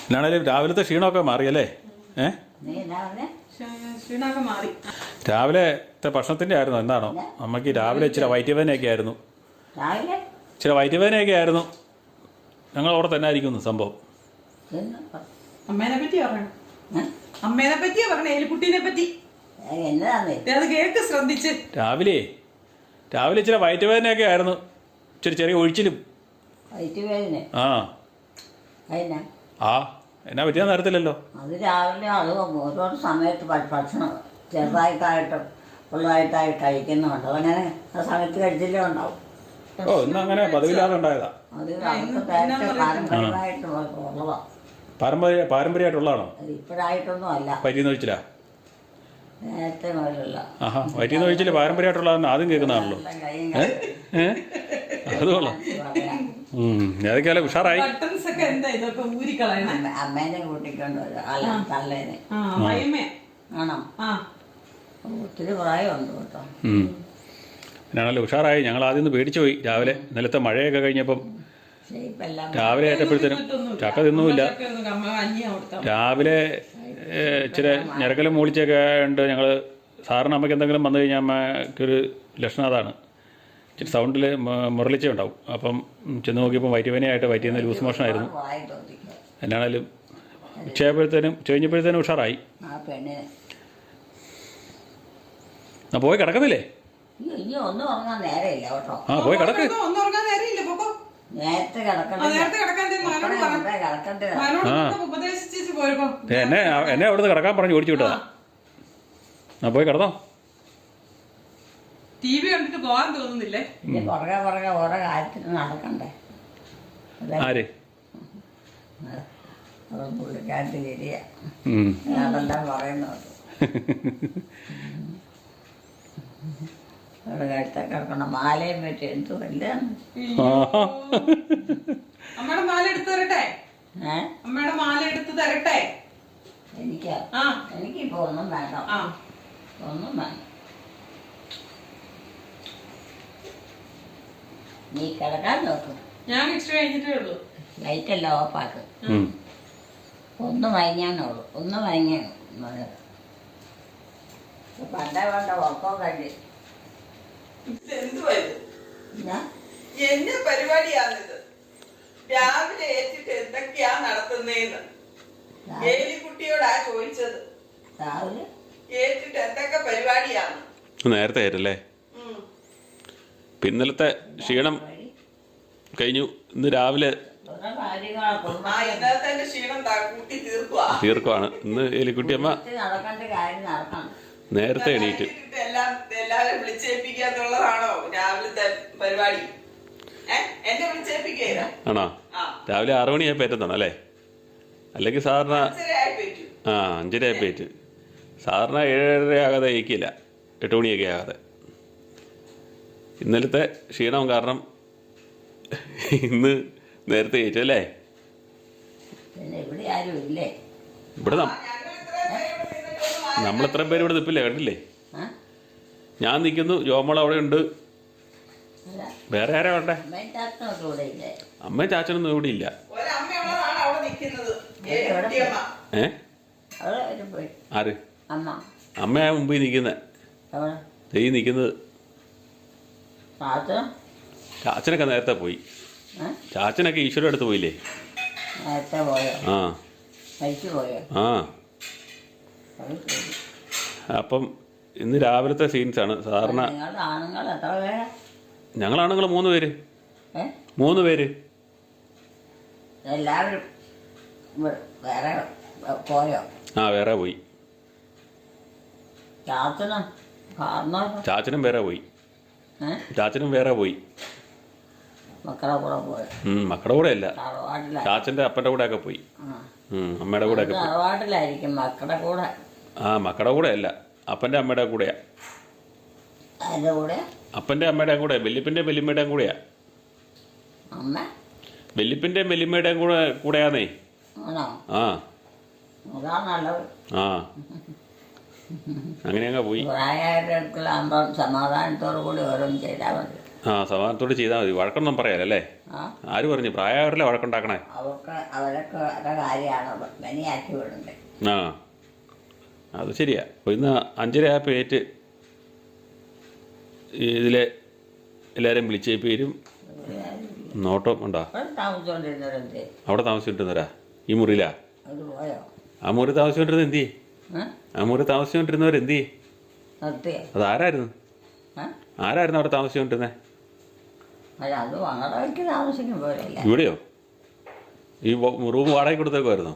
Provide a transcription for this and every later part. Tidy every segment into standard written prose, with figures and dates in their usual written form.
എന്നാണേലും രാവിലത്തെ ക്ഷീണമൊക്കെ മാറിയല്ലേ? ക്ഷീണമൊക്കെ മാറി. രാവിലത്തെ ഭക്ഷണത്തിൻ്റെ ആയിരുന്നു എന്താണോ? അമ്മയ്ക്ക് രാവിലെ ഇച്ചിരി വയറ്റുവേദനയൊക്കെ ആയിരുന്നു. ഇച്ചിരി വയറ്റുവേദനയൊക്കെ ആയിരുന്നു. ഞങ്ങൾ അവിടെ തന്നെ ആയിരിക്കുന്നു സംഭവം. അമ്മേനെ പറ്റി പറയണം. അമ്മേനെ പറ്റിയാ പറഞ്ഞ എലിക്കുട്ടീനെ പറ്റി. അത് കേൾക്ക് ശ്രദ്ധിച്ച്. രാവിലെ ഇച്ചിരി വയറ്റുവേദനയൊക്കെ ആയിരുന്നു. ചെറിയ ഒഴിച്ചിലും. എന്നാ പറ്റിയാന്ന് അറിയത്തില്ലല്ലോ. അത് രാവിലെ അത് ഓരോ സമയത്ത് ഭക്ഷണം ചെറുതായിട്ടായിട്ടും ഫുള്ളായിട്ടായി കഴിക്കുന്നുണ്ട്. അതങ്ങനെ ആ സമയത്ത് കഴിച്ചില്ലേ ഉണ്ടാവും. ഇന്ന് അങ്ങനെ പതിവില്ലാതെ ഉണ്ടായതാ. അത് നേരത്തെ പാരമ്പര്യമായിട്ട് ഉള്ളതാ. പാരമ്പര്യമായിട്ടുള്ളതാണോ? ഇപ്പോഴായിട്ടൊന്നും അല്ല. വയറ്റിന്ന് ഒഴിച്ചില്ല. നേരത്തെ മുതലല്ല. വയറ്റിന്ന് ഒഴിച്ചില്ല പാരമ്പര്യമായിട്ടുള്ളതെന്ന് ആദ്യം കേൾക്കുന്നതാണല്ലോ. അത് കൊള്ളാം. ഏതൊക്കെയാലും ഉഷാറായി. അമ്മേനെ കൂട്ടിക്കൊണ്ട് അല്ല തള്ളേനെ ആണോ? ഒത്തിരി പ്രായമുണ്ട് കേട്ടോ. പിന്നാണല്ലോ ഉഷാറായി. ഞങ്ങൾ ആദ്യം ഒന്ന് പേടിച്ചു പോയി. രാവിലെ ഇന്നലത്തെ മഴയൊക്കെ കഴിഞ്ഞപ്പം രാവിലെ ആയപ്പോഴത്തേനും ചക്ക തിന്നുമില്ല. രാവിലെ ഇച്ചിരി ഞരക്കലും മൂളിച്ചൊക്കെ ഉണ്ട്. ഞങ്ങൾ സാറിന് അമ്മയ്ക്ക് എന്തെങ്കിലും വന്നു കഴിഞ്ഞാൽ അമ്മയ്ക്കൊരു ലക്ഷണം അതാണ്. ഇച്ചിരി സൗണ്ടിൽ മുരളിച്ച ഉണ്ടാവും. അപ്പം ചെന്ന് നോക്കിയപ്പോൾ വയറ്റുവേദനയായിട്ട് വയറ്റിന്ന് ലൂസ് മോഷനായിരുന്നു. എന്നാണേലും കഴിഞ്ഞപ്പോഴത്തേനും ഉഷാറായി. പോയി കിടക്കുന്നില്ലേ? പോയി കിടക്ക്. എന്നെ അവിടുന്ന് കിടക്കാൻ പറഞ്ഞു ഓടിച്ചു വിട്ടതാ. പോയി കിടന്നോ. TV കണ്ടിട്ട് പോകാൻ തോന്നുന്നില്ലേ? പുറകെ ഓരോ കാര്യത്തിന് നടക്കണ്ടേ. ആര്? പുള്ളിക്കാരത്തി ശരിയാ. അതെല്ലാം പറയുന്നത് കഴുത്ത കിടക്കണം. മാലയും പറ്റി എന്ത് വല്ല. അമ്മയുടെ മാല എടുത്ത് തരട്ടെ? അമ്മയുടെ മാല എടുത്ത് തരട്ടെ? എനിക്കിപ്പോ ഒന്നും വേണ്ട. ഒന്നും വേണ്ട. നീ കിടക്കാൻ നോക്കും. ഞാൻ ഇച്ചിരി കഴിഞ്ഞിട്ടേ ഉള്ളൂ. ലൈറ്റെല്ലാം ഓഫാക്ക്. ഒന്ന് മയങ്ങാനുള്ളൂ. ഒന്ന് മയങ്ങാനു പണ്ടേ വേണ്ട ഉറക്കം കണ്ടി. എന്നെ പരിപാടിയാണിത്. രാവിലെ ഏറ്റിട്ട് എന്തൊക്കെയാ നടത്തുന്നേന്ന് ഏലിക്കുട്ടിയോടാ ചോദിച്ചത്. രാവിലെ ഏറ്റിട്ട് എന്തൊക്കെ പരിപാടിയാണ്? നേരത്തെ ആയിട്ടല്ലേ? ഇന്നലത്തെ ക്ഷീണം കഴിഞ്ഞു. ഇന്ന് രാവിലെ തീർക്കുവാണ്. ഇന്ന് എലിക്കുട്ടിയമ്മ നേരത്തെ എണീറ്റ്. എല്ലാവരും വിളിച്ചേൽപ്പിക്കാന്നുള്ളതാണോ രാവിലത്തെ പരിപാടി? എന്നെ വിളിച്ചേൽപ്പിക്കുക ആണോ? രാവിലെ 6 മണിയായി പറ്റുന്നതാണ് അല്ലേ? അല്ലെങ്കിൽ സാറിന് 5:30 പേറ്റ്. സാറിന് 7:30 ആകാതെ ഇരിക്കില്ല. 8 മണിയൊക്കെ ആകാതെ. ഇന്നലത്തെ ക്ഷീണം കാരണം ഇന്ന് നേരത്തെ കഴിച്ചു അല്ലേ? ഇവിടെ നമ്മളെത്രയും പേര് ഇവിടെ നിൽപ്പില്ലേ? കണ്ടില്ലേ? ഞാൻ നിൽക്കുന്നു. ജോമോൾ അവിടെ ഉണ്ട്. വേറെ ആരാ വേണ്ടേ? അമ്മയും ചാച്ചനൊന്നും ഇവിടെ ഇല്ല. ആര്? അമ്മയാ മുമ്പിൽ നിൽക്കുന്നത്. ഈ നിൽക്കുന്നത് ചാച്ചനൊക്കെ നേരത്തെ പോയി. ചാച്ചനൊക്കെ ഈശ്വര അടുത്ത് പോയില്ലേ? അപ്പം ഇന്ന് രാവിലത്തെ സീൻസാണ്. സാധാരണ ഞങ്ങളാണുങ്ങൾ 3 പേര്. 3 പേര്. എല്ലാവരും വേറെ പോയോ? വേറെ പോയി. ചാച്ചനും വേറെ പോയി. മക്കളുടെ കൂടെ അല്ല, ചാച്ചന്റെ അപ്പന്റെ കൂടെ ഒക്കെ പോയി. അമ്മയുടെ കൂടെ ഒക്കെ തറവാട്ടിലായിരിക്കും. മക്കളുടെ കൂടെ മക്കളുടെ കൂടെ അല്ല, അപ്പന്റെ അമ്മയുടെ കൂടെയാ. അപ്പന്റെ അമ്മയുടെ കൂടെ, വല്യപ്പന്റെ വല്യമ്മയുടെയും കൂടെയാ. വല്യപ്പന്റെ വല്യമ്മയുടെയും കൂടെയാന്നേ. അങ്ങനെ അങ്ങ് പോയി. സമാധാനത്തോടു കൂടി ഓരോന്നും ചെയ്താൽ മതി. ആ സമാധാനത്തോട് ചെയ്താൽ മതി. വഴക്കൊന്നും പറയാലല്ലേ? ആ ആര് പറഞ്ഞു? പ്രായമായവരല്ലേ വഴക്കുണ്ടാക്കണേ? അവരൊക്കെ കാര്യമാണ് പനിയാക്കി വിടണ്ടേ. ആ അത് ശരിയാ. അപ്പോൾ ഇന്ന് 5:30 ആയപ്പോൾ ഏറ്റ് ഇതിലെ എല്ലാവരെയും വിളിച്ചേപ്പേരും നോട്ടം ഉണ്ടോ? താമസിച്ചോണ്ടിരുന്നവരെന്തേ? അവിടെ താമസിച്ചിട്ടുന്നവരാ? ഈ മുറിയിലാ? അത് പോയോ? ആ മുറി താമസിച്ചുകൊണ്ടിരുന്നത് എന്തി? ഏ? ആ മുറി താമസിച്ചുകൊണ്ടിരുന്നവരെന്തി? നിർത്തിയോ? അതാരായിരുന്നു? ആരായിരുന്നു അവിടെ താമസിച്ചുകൊണ്ടിരുന്നത്? അല്ല അത് വാടകയ്ക്ക് താമസിക്കും പോലെയല്ല. ഇവിടെയോ? ഈ റൂം വാടകയ്ക്ക് കൊടുത്തേക്കുമായിരുന്നോ?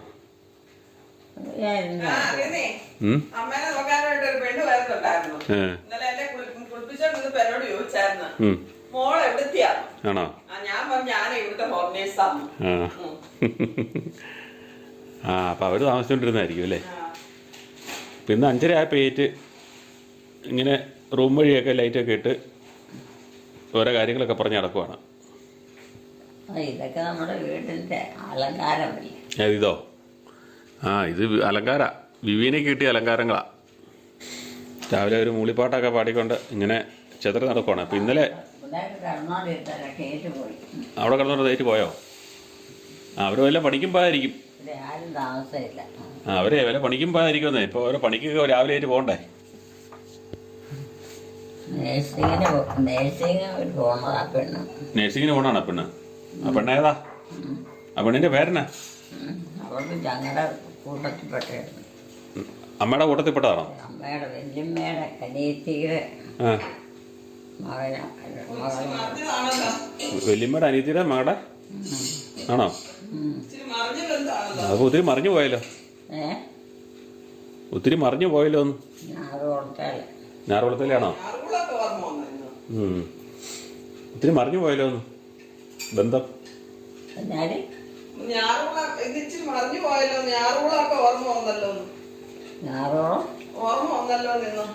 അമ്മേനെ നോക്കാനായിട്ട് ഒരു പെണ്ണ് വരുന്നുണ്ടായിരുന്നു. ഇന്നലെ എന്നെ കുളിപ്പിച്ചോണ്ടിരുന്നപ്പോ എന്നോട് ചോദിച്ചായിരുന്നു മോൾ എവിടത്തെയാ? ആണോ? ഞാൻ പറഞ്ഞു ഞാൻ ഇവിടുത്തെ ഹോം നേഴ്സാണ്. ആ അപ്പം അവർ താമസിച്ചുകൊണ്ടിരുന്നതായിരിക്കും അല്ലേ? പിന്നെ 5:30 ആയപ്പോൾ ഏറ്റ് ഇങ്ങനെ റൂം വഴിയൊക്കെ ലൈറ്റൊക്കെ ഇട്ട് ഓരോ കാര്യങ്ങളൊക്കെ പറഞ്ഞ് നടക്കുവാണ്. ഇതൊക്കെ നമ്മുടെ വീട്ടിൻ്റെ അലങ്കാരമല്ലേ? ഇതോ? ആ ഇത് അലങ്കാര വിവീനൊക്കെ കിട്ടിയ അലങ്കാരങ്ങളാണ്. രാവിലെ ഒരു മൂളിപ്പാട്ടൊക്കെ പാടിക്കൊണ്ട് ഇങ്ങനെ ചെതറി നടക്കുവാണ്. അപ്പം ഇന്നലെ അവിടെ കിടന്നോണ്ട് തേറ്റ് പോയോ? അവർ വല്ല പണിക്കും പോയായിരിക്കും. ആരും താമസമില്ല. അവരെ വല്ല പണിക്കും പോയായിരിക്കുമെന്നേ. ഇപ്പോൾ ഓരോ പണിക്കൊക്കെ രാവിലെ ആയിട്ട് പോകണ്ടേ? നേഴ്സിങ്ങിന് പോകണാണ് പെണ്ണ്. ആ പെണ്ണേതാ? ആ പെണ്ണിൻ്റെ പേരെന്നാ? അവർക്ക് ഞങ്ങളുടെ കൂട്ടത്തിൽപ്പെട്ടായിരുന്നു. അമ്മയുടെ കൂട്ടത്തിൽപ്പെട്ടതാണോ? അമ്മയുടെ വല്യമ്മയുടെ അനിയത്തിയുടെ വല്യമ്മയുടെ അനിയത്തിയുടെ മകളുടെ ആണോ? അപ്പോൾ ഒത്തിരി മറിഞ്ഞു പോയല്ലോ. ഒത്തിരി മറിഞ്ഞു പോയല്ലോ ഒന്ന്. ഞാറുകുളത്തിലാണോ? ഒത്തിരി മറിഞ്ഞു പോയല്ലോ ഒന്ന് ബന്ധം. മറിഞ്ഞു പോയല്ലോ. ഞാറുകുളൊക്കെ ഓർമ്മ വന്നല്ലോ. ഓർമ്മ വന്നല്ലോ നിന്ന്.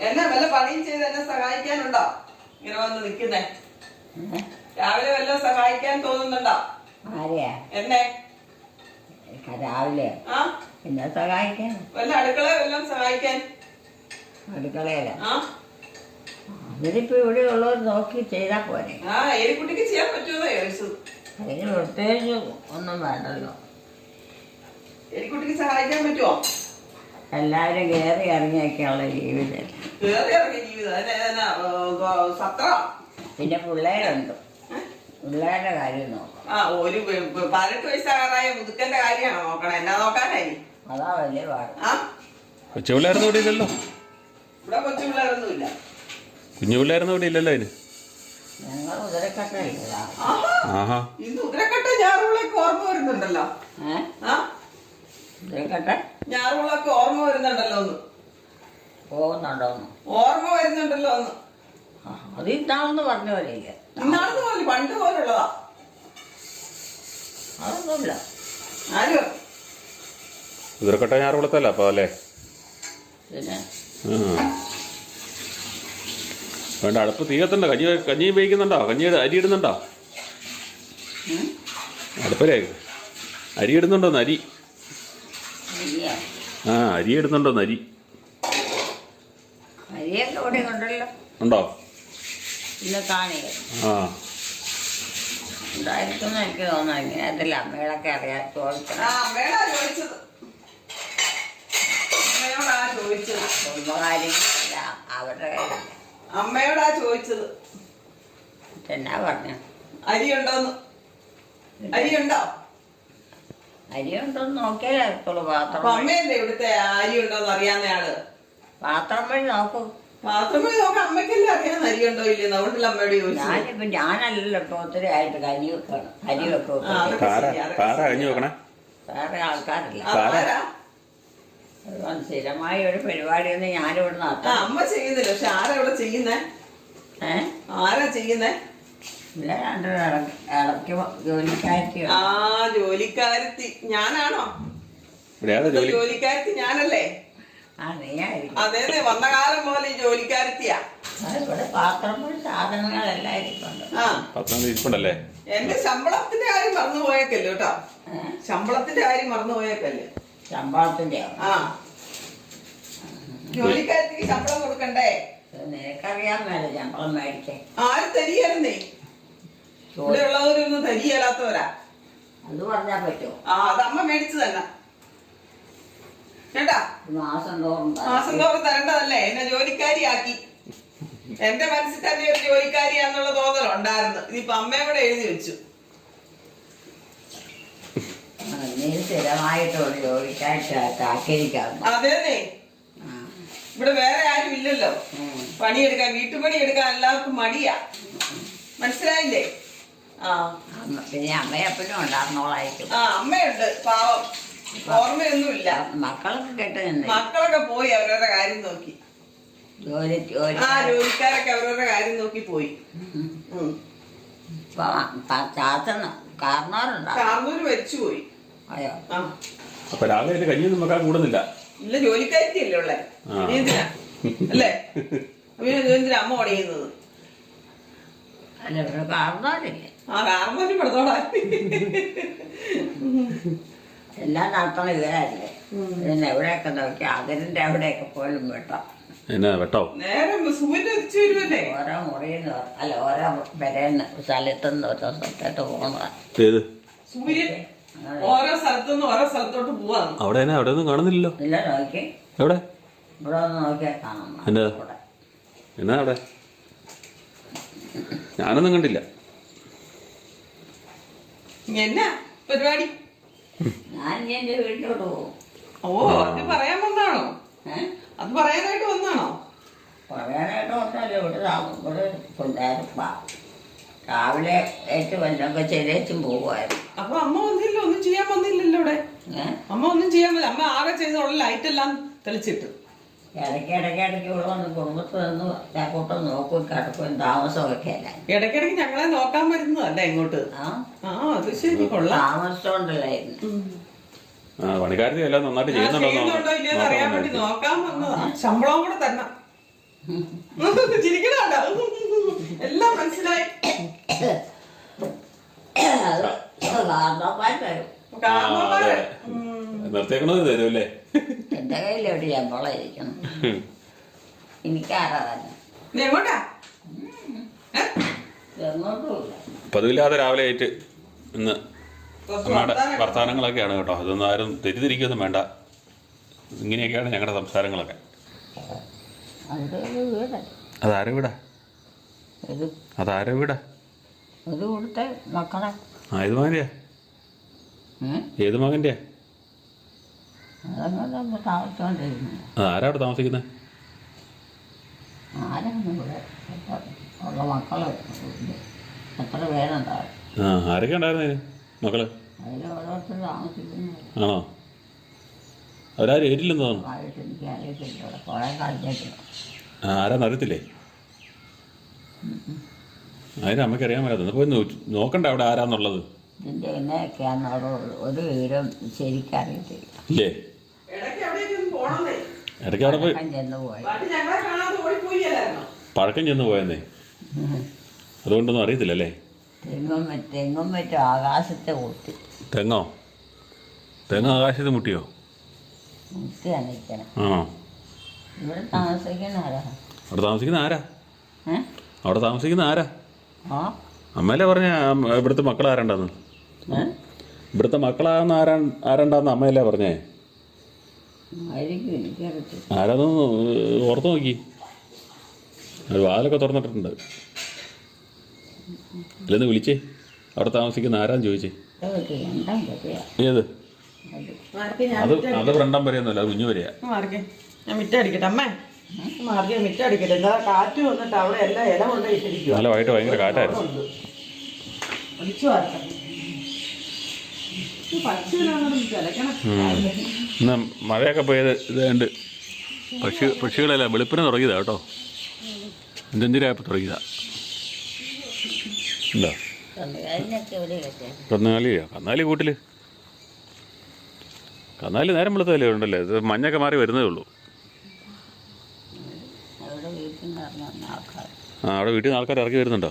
എന്നെ വല്ല പണിയും ചെയ്ത് എന്നെ സഹായിക്കാനുണ്ടോ? ഇങ്ങനെ വന്ന് നിൽക്കുന്നേ രാവിലെ വല്ലതും സഹായിക്കാൻ തോന്നുന്നുണ്ടോ? എന്നെ രാവിലെ പിന്നെ സഹായിക്കാൻ വല്ല അടുക്കള വല്ലതും സഹായിക്കാൻ? അടുക്കളയില അതിനിപ്പോ ഇവിടെ ഉള്ളവർ നോക്കി ചെയ്താ പോരെ. എലിക്കുട്ടിക്ക് ചെയ്യാൻ പറ്റുമോ ചോദിച്ചത്? അതിന് പ്രത്യേകിച്ച് ഒന്നും വേണ്ടല്ലോ. എലിക്കുട്ടിക്ക് സഹായിക്കാൻ പറ്റുമോ? എല്ലാവരും കയറി ഇറങ്ങിയൊക്കെയുള്ള ജീവിതം. കയറി ഇറങ്ങിയ ജീവിതം സത്ര. പിന്നെ പിള്ളേരുണ്ട്. പിള്ളേരുടെ കാര്യം നോക്കാം. ഒരു 18 വയസ്സാകാറായ മുതുക്കന്റെ കാര്യമാണോ നോക്കണം? എന്നാ നോക്കാനായി? അതാ വലിയ പാട്. കൊച്ചു പിള്ളേരൊന്നും ഇവിടെ ഇല്ലല്ലോ. ഇവിടെ കൊച്ചു പിള്ളേരൊന്നുമില്ല. കുഞ്ഞു പിള്ളേരൊന്നും ഇവിടെ ഇല്ലല്ലോ. അതിന് ഞങ്ങൾ ഉദരക്കട്ടയില്ല. ഇന്ന് ഉദരക്കട്ട ഞാറുകളൊക്കെ ഓർമ്മ വരുന്നുണ്ടല്ലോ. ഉദരക്കട്ട ഞാറുകളൊക്കെ ഓർമ്മ വരുന്നുണ്ടല്ലോ. ഒന്ന് പോകുന്നുണ്ടോന്ന് ഓർമ്മ വരുന്നുണ്ടല്ലോ. ഒന്ന് അത് ഇന്നാളെന്ന് പറഞ്ഞ പോലെയില്ല. ഇന്നാളെന്ന് പോലെ പണ്ട് പോലുള്ളതാ. അതൊന്നുമില്ല. ആരും ഉദരക്കട്ട ഞാറുകുളത്തല്ല അപ്പോൾ അല്ലേ? പിന്നെ വേണ്ട അടുപ്പ് തീകത്തുണ്ടോ? കഞ്ഞി ഉപയോഗിക്കുന്നുണ്ടോ? കഞ്ഞിയുടെ അരി ഇടുന്നുണ്ടോ? അടുപ്പിലേ അരി ഇടുന്നുണ്ടോന്ന്? അരി അരി ഇടുന്നുണ്ടോന്ന്? അരി അരിയൊക്കെ ഇവിടെ ഉണ്ടല്ലോ. ഉണ്ടോ? ഇന്ന് കാണില്ല. ഉണ്ടായിരിക്കും എനിക്ക് തോന്നുന്നു. ഇങ്ങനെ അതിൽ അമ്മയോടൊക്കെ അറിയാൻ ചോദിക്കണം. കുടുംബകാര്യങ്ങളല്ല അവരുടെ കാര്യം. അമ്മയോടാ ചോദിച്ചത്. എന്നാ പറഞ്ഞു? അരിയുണ്ടോന്ന്. അരിയുണ്ടോ? അരിയുണ്ടോന്ന് നോക്കിയാലേ അറിയത്തുള്ളൂ. പാത്രം അമ്മയല്ലേ ഇവിടുത്തെ അരിയുണ്ടോന്ന് അറിയാവുന്നയാള്. പാത്രം വഴി നോക്കും. പാത്രം വഴി നോക്കാം. അമ്മയ്ക്കല്ലേ അറിയാൻ അരിയുണ്ടോ ഇല്ലെന്ന്. അതുകൊണ്ടല്ല അമ്മയോട് ചോദിച്ചു. ഞാനല്ലല്ലോ ഇപ്പൊ ഒത്തിരി ആയിട്ട് കഞ്ഞി വെക്കണം. അരി വെക്കും. കഞ്ഞി വെക്കണേ വേറെ ആൾക്കാരല്ല. സ്ഥിരമായി ഒരു പരിപാടിയൊന്നും ഞാനിവിടെ നടത്താം. അമ്മ ചെയ്യുന്നില്ല. പക്ഷെ ആരാ ഇവിടെ ചെയ്യുന്നേ? ആരാ ചെയ്യുന്നേ? ഇല്ല, ഇടയ്ക്ക് ജോലിക്കാരത്തി. ജോലിക്കാരത്തി ഞാനാണോ? ജോലിക്കാരത്തി ഞാനല്ലേ? അതെ, വന്ന കാലം പോലെ ഈ ജോലിക്കാരത്തിയാ. ഇവിടെ പാത്രം സാധനങ്ങളെല്ലാം ഇരിപ്പുണ്ടല്ലേ. എന്റെ ശമ്പളത്തിന്റെ കാര്യം മറന്നു പോയേക്കല്ലേ കേട്ടോ. ശമ്പളത്തിന്റെ കാര്യം മറന്നു പോയേക്കല്ലേ. ശമ്പളത്തിന്റെ ജോലിക്കാരത്തിക്ക് ശമ്പളം കൊടുക്കണ്ടേ? നിനക്കറിയാൻ മേലെ ശമ്പളം മേടിച്ചേ. ആരും തരികയായിരുന്നേ, ഇവിടെ ഉള്ളവരൊന്നും തരികയല്ലാത്തവരാ. അത് പറഞ്ഞാൽ പറ്റുമോ? അത് അമ്മ മേടിച്ചു തന്നെ കേട്ടാ. മാസം തോറും മാസം തോറും തരേണ്ടതല്ലേ, എന്നെ ജോലിക്കാരിയാക്കി. എന്റെ മനസ്സിൽ തന്നെ ഒരു ജോലിക്കാരിയാന്നുള്ള തോന്നലുണ്ടായിരുന്നു. ഇതിപ്പോ അമ്മയും കൂടെ എഴുതി വെച്ചു. നീ സ്ഥിരമായിട്ടുള്ള ജോലിക്കായിട്ട് ആക്കിയിരിക്കാവുന്നു. അതേന്നെ, ഇവിടെ വേറെ ആരും ഇല്ലല്ലോ പണിയെടുക്കാൻ. വീട്ടുപണി എടുക്കാൻ എല്ലാവർക്കും മടിയാ, മനസ്സിലായില്ലേ? പിന്നെ അമ്മയപ്പനും ഉണ്ടായിരുന്നോളായിരിക്കും. അമ്മയുണ്ട്, പാവം, ഓർമ്മയൊന്നുമില്ല. മക്കളൊക്കെ കെട്ട് നിന്ന് മക്കളൊക്കെ പോയി അവരവരുടെ കാര്യം നോക്കി. ജോലിക്കാരൊക്കെ അവരവരുടെ കാര്യം നോക്കി പോയി. കാർന്നൂര് മരിച്ചുപോയി. അയ്യോ, അപ്പൊ രാവിലെ കഞ്ഞിയൊന്നും വെക്കാൻ കൂടുന്നില്ല. ഇല്ല, ജോലിക്കാരിയല്ലേ ഉള്ളേ, എന്തിനാ അല്ലേ? എന്തിനാ അമ്മ ഓടിയുന്നത്? അല്ല, ഇവിടെ കാർന്നോരില്ലേ? കാർന്നൂര് പെടുത്തോടാ. എല്ലാം നടത്തണം ഇവരല്ലേ. പിന്നെ എവിടെയൊക്കെ നോക്കി അതിന്റെ അവിടെയൊക്കെ പോലും വെട്ടാം. എന്നാ വെട്ടോ? നേരം സൂര്യൻ ഉദിച്ചു വരുമല്ലേ. ഓരോ മുറിന്ന് അല്ല ഓരോ വരേന്ന് സ്ഥലത്തുനിന്ന് ഓരോ സ്ഥലത്തോട്ട് പോകണ സൂര്യൻ ഓരോ സ്ഥലത്തുനിന്ന് ഓരോ സ്ഥലത്തോട്ട് പോവാണ്. അവിടെ അവിടെ ഒന്നും കാണുന്നില്ലല്ലോ. ഇല്ല, നോക്കി എവിടെ? ഇവിടെ ഒന്ന് നോക്കിയാൽ കാണാം. എന്നാ അവിടെ? ഞാനൊന്നും കണ്ടില്ല. എന്നാ പരിപാടി? ഞാൻ എന്റെ വീട്ടിലോട്ട് പോകും. അത് പറയാൻ വന്നാണോ? അത് പറയാനായിട്ട് വന്നാണോ? പറയാനായിട്ട് വന്നല്ലോ. ഇവിടെ രാവിലെ ഏറ്റവും വല്ലതൊക്കെ ചെലേച്ചും പോകുമായിരുന്നു. അപ്പൊ അമ്മ വന്നില്ല, ഒന്നും ചെയ്യാൻ വന്നില്ലല്ലോ ഇവിടെ. അമ്മ ഒന്നും ചെയ്യാൻ പറ്റില്ല. അമ്മ ആകെ ചെയ്തോളൂ ലൈറ്റ് എല്ലാം തെളിച്ചിട്ട്. ഇടയ്ക്കിടയ്ക്ക് ഇവിടെ വന്ന് കുടുംബത്തിൽ നിന്ന് കൂട്ടം നോക്കും കിടക്കും താമസമൊക്കെ അല്ല. ഇടയ്ക്കിടയ്ക്ക് ഞങ്ങളെ നോക്കാൻ വരുന്നതല്ല ഇങ്ങോട്ട്. അത് ശരി, കൊള്ളാം. താമസിച്ചോണ്ടല്ലായിരുന്നു. പണിക്കാരത്തി എല്ലാം നന്നായിട്ട് ചെയ്യുന്നുണ്ടോ ഇല്ലെന്ന് അറിയാൻ വേണ്ടി നോക്കാൻ വന്നതാ. ശമ്പളവും കൂടെ തന്നെ ചിരിക്കണോ? എല്ലാം മനസ്സിലായി. നിർത്തിയേക്കണത് തരുമല്ലേ? എന്റെ കയ്യിൽ എവിടെ ശമ്പളം ഇരിക്കണം. എനിക്കാരാ തന്നെ എങ്ങോട്ടാ? എങ്ങോട്ടുമില്ല. പതിവില്ലാതെ രാവിലെ ആയിട്ട് ഇന്ന് അമ്മയുടെ വർത്തമാനങ്ങളൊക്കെയാണ് കേട്ടോ. അതൊന്നും ആരും തെറ്റിദ്ധരിക്കൊന്നും വേണ്ട. ഇങ്ങനെയൊക്കെയാണ് ഞങ്ങളുടെ സംസാരങ്ങളൊക്കെ. അതാരോ വീടാ? അതാരോ വീടാ? ഇത് കൊടുത്ത മക്കളെ. ഏത് മകൻ്റെയാ? ഏത് മകൻ്റെയാ? താമസിച്ചോണ്ടിരുന്നു. ആരാ അവിടെ താമസിക്കുന്നത്? ആരാണ് ഇവിടെ ഉള്ള മക്കള്? എത്ര പേരുണ്ടാവും? ആരൊക്കെ ഉണ്ടായിരുന്നു അതിന് മക്കള്? അതിൽ ഓരോരുത്തർ താമസിക്കുന്നു. ആണോ? അവരാരും ഏറ്റില്ലെന്ന് തോന്നുന്നു. കുറെ കാലത്തേക്ക് ആരാന്ന് അറിയത്തില്ലേ? അതിന് അമ്മയ്ക്ക് അറിയാൻ പറ്റാത്ത പോയി നോക്കണ്ട അവിടെ ആരാന്നുള്ളത്. ഇതിൻ്റെ എന്നൊക്കെയാന്ന് അവിടെ ഒരു വിവരം ശരിക്കറിയത്തില്ല. ഇല്ലേ? ഇടയ്ക്ക് അവിടെ പോയി ചെന്ന് പോയി പഴക്കം ചെന്ന് പോയെന്നേ. അതുകൊണ്ടൊന്നും അറിയത്തില്ലല്ലേ? തെങ്ങും മറ്റും ആകാശത്തെ കൂട്ടി. തെങ്ങോ? തെങ്ങ് ആകാശത്ത് മുട്ടിയോ? മുട്ടിയാണ് നിൽക്കണം. ആണോ? ഇവിടെ താമസിക്കുന്ന ആരാ? അവിടെ താമസിക്കുന്ന ആരാ? അവിടെ താമസിക്കുന്ന ആരാ? അമ്മയല്ലേ പറഞ്ഞ ഇവിടുത്തെ മക്കൾ ആരണ്ടെന്ന്? ഇവിടുത്തെ മക്കളാണെന്ന് ആരണ്ടാന്ന് അമ്മയല്ലേ പറഞ്ഞേ? ആരാന്നൊന്ന് ഓർത്ത് നോക്കി. ഒരു വാതിലൊക്കെ തുറന്നിട്ടുണ്ട്. അല്ലെന്ന് വിളിച്ചേ. അവിടെ താമസിക്കുന്ന ആരാന്ന് ചോദിച്ചേ. ഏത്? അത് രണ്ടാം വരെയൊന്നുമല്ല, അത് കുഞ്ഞു വരെയാ. ഞാൻ മിറ്റടിക്കട്ടെ അമ്മേ. മിറ്റടിക്കട്ടെ. എന്താ കാറ്റ് വന്നിട്ട് അവിടെ എല്ലാം ഇല കൊണ്ട് ഇട്ടിരിക്കും. നല്ല വൈകിട്ട് ഭയങ്കര കാറ്റായിരുന്നു. ഇന്ന് മഴയൊക്കെ പോയത് ഇതുകൊണ്ട് പക്ഷികളെല്ലാം വെളുപ്പിനെ തുടങ്ങിയതാ കേട്ടോ. 5:30 തുടങ്ങിയതാ. എന്താ കന്നുകാലിയോ? കന്നാലി കൂട്ടില്. കന്നാലി നേരം വെളുത്തല്ലേ ഉണ്ടല്ലേ? ഇത് മഞ്ഞൊക്കെ മാറി വരുന്നേ ഉള്ളൂ. അവിടെ വീട്ടിൽ നിന്ന് ആൾക്കാർ ഇറങ്ങി വരുന്നുണ്ടോ?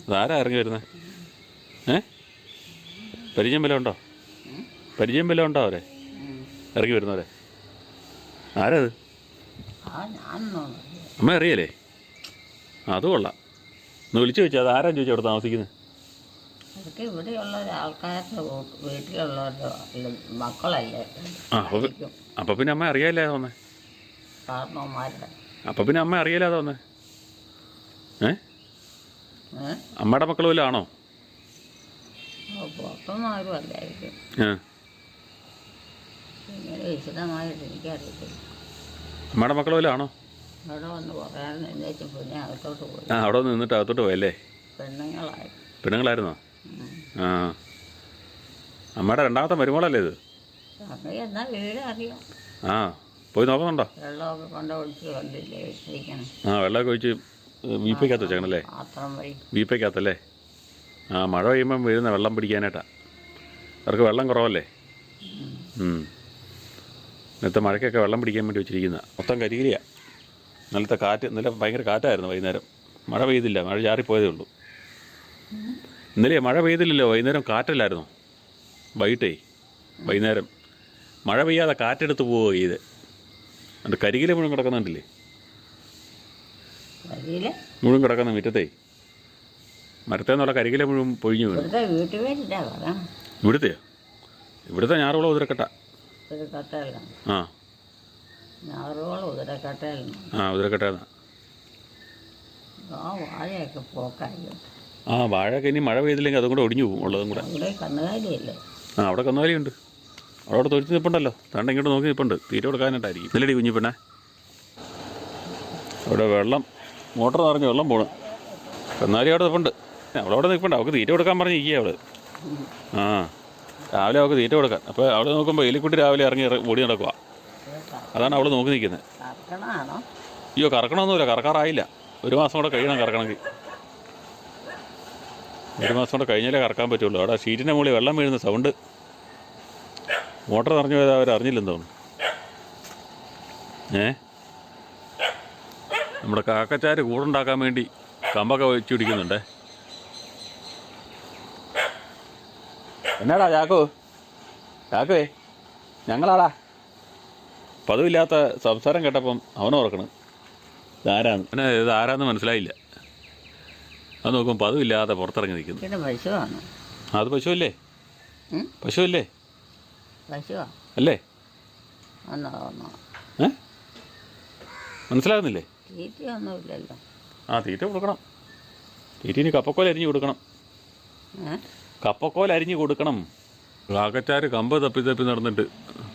അതാരാ ഇറങ്ങി വരുന്നത്? പരിചയം വല്ലതും ഉണ്ടോ? പരിചയം വല്ലതും ഉണ്ടോ അവരെ ഇറങ്ങി വരുന്നവരെ? ആരാ അത്? അമ്മ അറിയല്ലേ? അത് കൊള്ളാം. ഒന്ന് വിളിച്ചു ചോദിച്ചാൽ അത് ആരാ ചോദിച്ചാൽ അവിടെ താമസിക്കുന്നത്? അതൊക്കെ ഇവിടെയുള്ള ആൾക്കാരുടെ വീട്ടിലുള്ളവരുടെ മക്കളല്ലേ ആ അപ്പോൾ പിന്നെ അമ്മ അറിയാല്ലേ തോന്നേ? കാരണവന്മാരുടെ. അപ്പം പിന്നെ അമ്മ അറിയാലോ തോന്നേ? അമ്മയുടെ മക്കൾ വല്ലതും ആണോ? പുറത്തൊന്നും ആരും അല്ലായിരിക്കും. ഇങ്ങനെ വിശദമായിട്ട് എനിക്കറിയത്തില്ല. അമ്മയുടെ മക്കൾ വല്ലതും ആണോ? അവിടെ വന്ന് പറയാൻ എന്നുവെച്ച് പിന്നെ അകത്തോട്ട് പോയി. അവിടെ വന്ന് നിന്നിട്ട് അകത്തോട്ട് പോയല്ലേ? പെണ്ണുങ്ങളായിരുന്നോ? ആ, അമ്മയുടെ രണ്ടാമത്തെ മരുമോളല്ലേ ഇത്? എന്നാ വീട് അറിയാം. ആ, പോയി നോക്കുന്നുണ്ടോ? വെള്ളമൊക്കെ കൊണ്ട് ഒഴിച്ച് കണ്ടില്ലേ വെച്ചിരിക്കണം. ആ, വെള്ളമൊക്കെ ഒഴിച്ച് വീപ്പയ്ക്കകത്ത് വെച്ചേക്കണല്ലേ? വീപ്പയ്ക്കകത്തല്ലേ? ആ, മഴ പെയ്യുമ്പം വീഴുന്ന വെള്ളം പിടിക്കാനായിട്ടാണ്. അവർക്ക് വെള്ളം കുറവല്ലേ? ഇന്നത്തെ മഴയ്ക്കൊക്കെ വെള്ളം പിടിക്കാൻ വേണ്ടി വെച്ചിരിക്കുന്ന മൊത്തം കരികിരിയാണ്. ഇന്നലത്തെ കാറ്റ്, ഇന്നലെ ഭയങ്കര കാറ്റായിരുന്നു വൈകുന്നേരം. മഴ പെയ്തില്ല, മഴ ചാറിപ്പോയതേ ഉള്ളൂ. ഇന്നലെ മഴ പെയ്തില്ലല്ലോ, വൈകുന്നേരം കാറ്റല്ലായിരുന്നു. വൈകുന്നേരം മഴ പെയ്യാതെ കാറ്റെടുത്ത് പോവുക ചെയ്ത്. എന്നിട്ട് കരികില മുഴുവൻ കിടക്കുന്നുണ്ടല്ലേ? മുഴുവൻ കിടക്കുന്ന മുറ്റത്തേ മരത്തേന്നുള്ള കരികില മുഴുവൻ പൊഴിഞ്ഞു വീണു. ഇവിടുത്തെയോ? ഇവിടുത്തെ ഞാറുകുളം ഉതിരക്കട്ട. ആ ഉതിരക്കട്ടായിരുന്നു. ആ, വാഴയൊക്കെ ഇനി മഴ പെയ്തില്ലെങ്കിൽ അതും കൂടെ ഒടിഞ്ഞു പോകും. ഉള്ളതും കൂടെ. ആ, അവിടെ കന്നുകാലിയുണ്ട്. അവിടെ തൊഴിച്ച് നിൽപ്പുണ്ടല്ലോ. താണ്ട ഇങ്ങോട്ട് നോക്കി നിൽപ്പുണ്ട്. തീറ്റ കൊടുക്കാനായിട്ടായിരിക്കും. ഇല്ലടി കുഞ്ഞിപ്പെണ്ണേ, അവിടെ വെള്ളം മോട്ടർ നിറഞ്ഞ് വെള്ളം പോകണം. കന്നാലി അവിടെ നിൽപ്പുണ്ട്. അവളവിടെ നിൽപ്പുണ്ട്. അവൾക്ക് തീറ്റ കൊടുക്കാൻ പറഞ്ഞിരിക്കുക അവള്. ആ, രാവിലെ അവൾക്ക് തീറ്റ കൊടുക്കാൻ. അപ്പോൾ അവിടെ നോക്കുമ്പോൾ എലിക്കുട്ടി രാവിലെ ഇറങ്ങി ഓടി നടക്കുക. അതാണ് അവൾ നോക്കി നിൽക്കുന്നത്. അയ്യോ, കറക്കണമൊന്നുമില്ല, കറക്കാറായില്ല. 1 മാസം കൂടെ കഴിയണം കറക്കണമെങ്കിൽ. 1 മാസം കൂടെ കഴിഞ്ഞാലേ കറക്കാൻ പറ്റുള്ളൂ. അവിടെ ഷീറ്റിൻ്റെ മുകളിൽ വെള്ളം വീഴുന്ന സൗണ്ട്. മോട്ടർ നിറഞ്ഞു പോയത് അവർ അറിഞ്ഞില്ലെന്ന് തോന്നുന്നു. നമ്മുടെ കാക്കച്ചാര് കൂടുണ്ടാക്കാൻ വേണ്ടി കമ്പൊക്കെ വെച്ച് പിടിക്കുന്നുണ്ടേ. എന്നാടാ ചാക്കോേ ഞങ്ങളാടാ. പതിവില്ലാത്ത സംസാരം കേട്ടപ്പം അവനോർക്കണം ഇതാരാന്ന്. പിന്നെ ഇത് ആരാന്ന് മനസ്സിലായില്ല. അത് നോക്കുമ്പോൾ പതിവില്ലാതെ പുറത്തിറങ്ങി നിൽക്കുന്നു. അത് പശുവല്ലേ? പശുവല്ലേ? അല്ലേ? മനസ്സിലാകുന്നില്ലേ? ആ, തീറ്റ കൊടുക്കണം. തീറ്റീന് കപ്പക്കോൽ അരിഞ്ഞു കൊടുക്കണം. കപ്പക്കോൽ അരിഞ്ഞു കൊടുക്കണം. കാക്കച്ചാര് കമ്പ് തപ്പി നടന്നിട്ട്